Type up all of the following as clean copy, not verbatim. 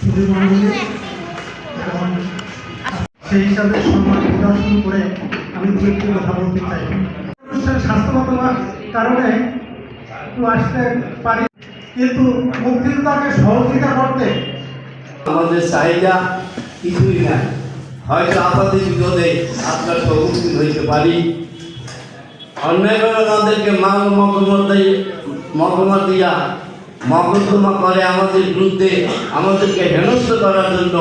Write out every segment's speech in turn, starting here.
সুধীমণ্ডলী এবং সেই হিসাবে সম্মান প্রদর্শন করে আমি দু একটি কথা বলতে চাই। স্বাস্থ্যগত কারণে একটু আসতে পারি, কিন্তু মুক্তিযোদ্ধাকে সহযোগিতা করতে আমাদের চাহিদা কিছুই নাই। হয়তো আমাদের বিপদে আপনার সম্মুখীন হইতে পারি। অন্যায়ভাবে আমাদেরকে মকদ্দমা দিয়া মকদ্দমা করে আমাদের বিরুদ্ধে আমাদেরকে হেনস্থ করার জন্য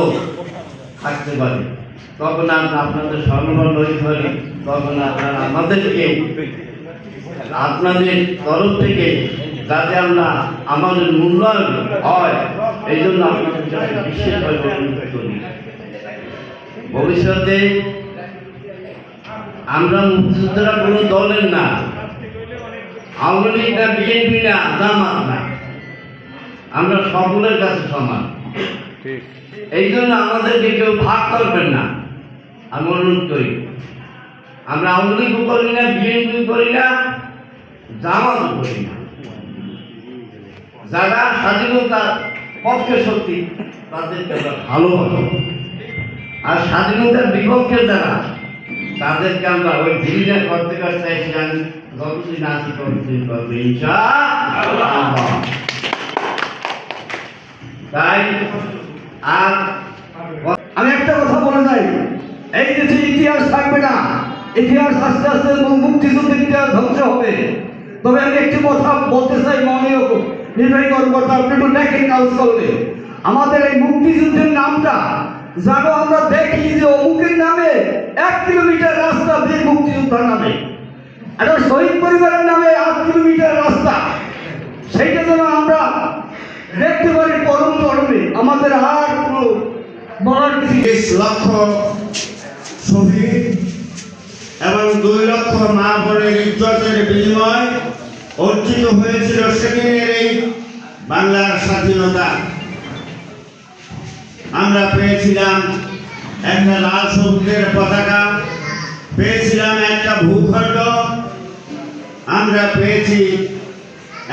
থাকতে পারে। তখন আমরা আপনাদের স্বর্ণবর্ণ হইতে পারি, তখন আপনারা আমাদেরকে আপনাদের তরফ থেকে যাতে আমরা আমাদের মূল্যায়ন হয় এই জন্য আপনাদের কাছে বিশেষভাবে অনুরোধ করি। ভবিষ্যতে আমরা মুক্তিযোদ্ধারা কোনো দলের না, আওয়ামী লীগ না, বিএনপি না, জামাত না, আমরা সকলের কাছে সমান। এই জন্য আমাদেরকে কেউ ভাগ করবেন না, আমি অনুরোধ করি। আমরা আওয়ামী লীগও করি না, বিএনপি করি না, জামাতও করি না। যারা স্বাধীনতার পক্ষে শক্তি তাদেরকে আমরা ভালোবাসি, আর স্বাধীনতার বিপক্ষে যারা তাদেরকে আমরা ওই ঘৃণা করতে করতে যতদিন আছি ততদিন করবে ইনশাআল্লাহ। তাই আর আমি একটা কথা বলে যাই, এই দেশে ইতিহাস থাকবে না, ইতিহাস আস্তে আস্তে মুক্তিযুদ্ধের ইতিহাস ধ্বংস হবে। তবে আমি একটি কথা বলতে চাই, মাননীয় নির্বাহী কর্মকর্তা আপনি একটু দেখেন কাজ করলে আমাদের এই মুক্তিযুদ্ধের নামটা যেন আমরা দেখি যে অমুকের নামে 1 কিলোমিটার রাস্তা বীর মুক্তিযোদ্ধার নামে, একটা শহীদ পরিবারের নামে 8 কিলোমিটার রাস্তা, সেইটা যেন আমরা দেখতে পারি পরম চরমে। আমাদের আর কোনো বলার কিছু 20 লক্ষ শহীদ এবং 2 লক্ষ মা বোনের ইজ্জতের বিনিময় অর্জিত হয়েছিল সেদিনের এই বাংলার স্বাধীনতা। আমরা পেয়েছিলাম একটা লাল সবুজের পতাকা, পেয়েছিলাম একটা ভূখণ্ড, আমরা পেয়েছি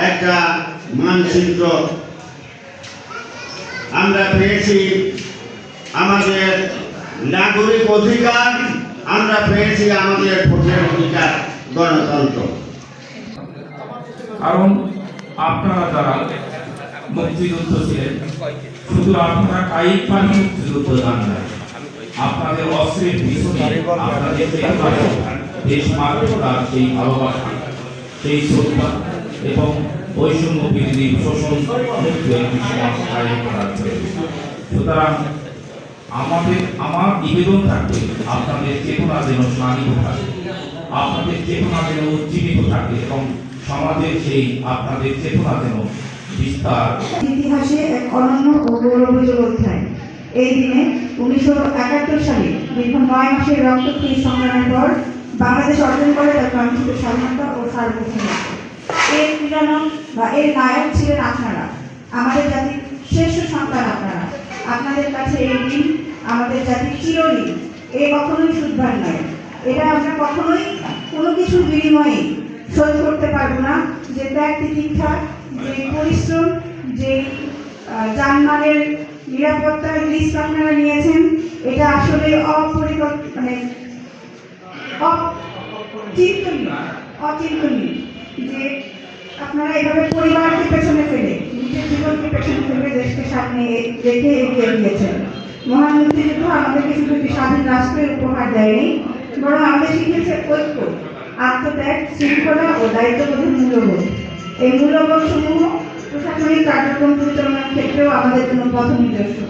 একটা মানচিত্র, আমরা পেয়েছি আমাদের নাগরিক অধিকার, আমরা পেয়েছি আমাদের ভোটের অধিকার, গণতন্ত্র। কারণ আপনারা যারা মুক্তিযুদ্ধ ছিলেন, শুধু আপনারা কায়িক পানি মুক্তিযুদ্ধ জান না, আপনাদের অস্ত্রের পিছনে আপনাদের দেশ মাতৃকার সেই ভালোবাসা, সেই শ্রদ্ধা এবং বৈষম্য বিরোধী শোষণ মুক্ত একটি সমাজ কায়েম করার জন্য। সুতরাং আমার নিবেদন থাকবে আপনাদের চেতনা যেন স্নানিত থাকে, আপনাদের চেতনা যেন উজ্জীবিত থাকে এবং সমাজের সেই আপনাদের চেতনা যেন বিস্তার। ইতিহাসে এক অনন্য ও গৌরবোজ্জ্বল অধ্যায়। এই দিনে 1971 সালে দীর্ঘ 9 মাসের রক্তক্ষয়ী সংগ্রামের পর বাংলাদেশ অর্জন করে তার কাঙ্ক্ষিত স্বাধীনতা ও সার্বভৌমত্ব। এর ক্রীড়ানক বা এর নায়ক ছিলেন আপনারা, আমাদের জাতির শ্রেষ্ঠ সন্তান আপনারা। আপনাদের কাছে এই দিন আমাদের জাতির চিরঋণ, এ কখনোই শুধবার নয়। এটা আমরা কখনোই কোনো কিছুর বিনিময়ে শোধ করতে পারবো না। যে ত্যাগ তিতিক্ষা, যে পরিশ্রম, যে জানমালের নিরাপত্তার রিস্ক আপনারা নিয়েছেন, এটা আসলে অচিন্তনীয়। যে আপনারা এভাবে পরিবারকে পেছনে ফেলে, নিজের জীবনকে পেছনে ফেলে দেশকে সামনে রেখে এগিয়ে গিয়েছেন। মহান মুক্তিযুদ্ধ আমাদেরকে শুধু একটি স্বাধীন রাষ্ট্রের উপহার দেয়নি, বরং আমাদের শিখিয়েছে ঐক্য, আত্মত্যাগ, শৃঙ্খলা ও দায়িত্ববোধের মূল্যবোধ। এই মূল্যবোধ সমূহ প্রশাসনিক কার্যক্রম পরিচালনার ক্ষেত্রেও আমাদের জন্য পথ নির্দেশক।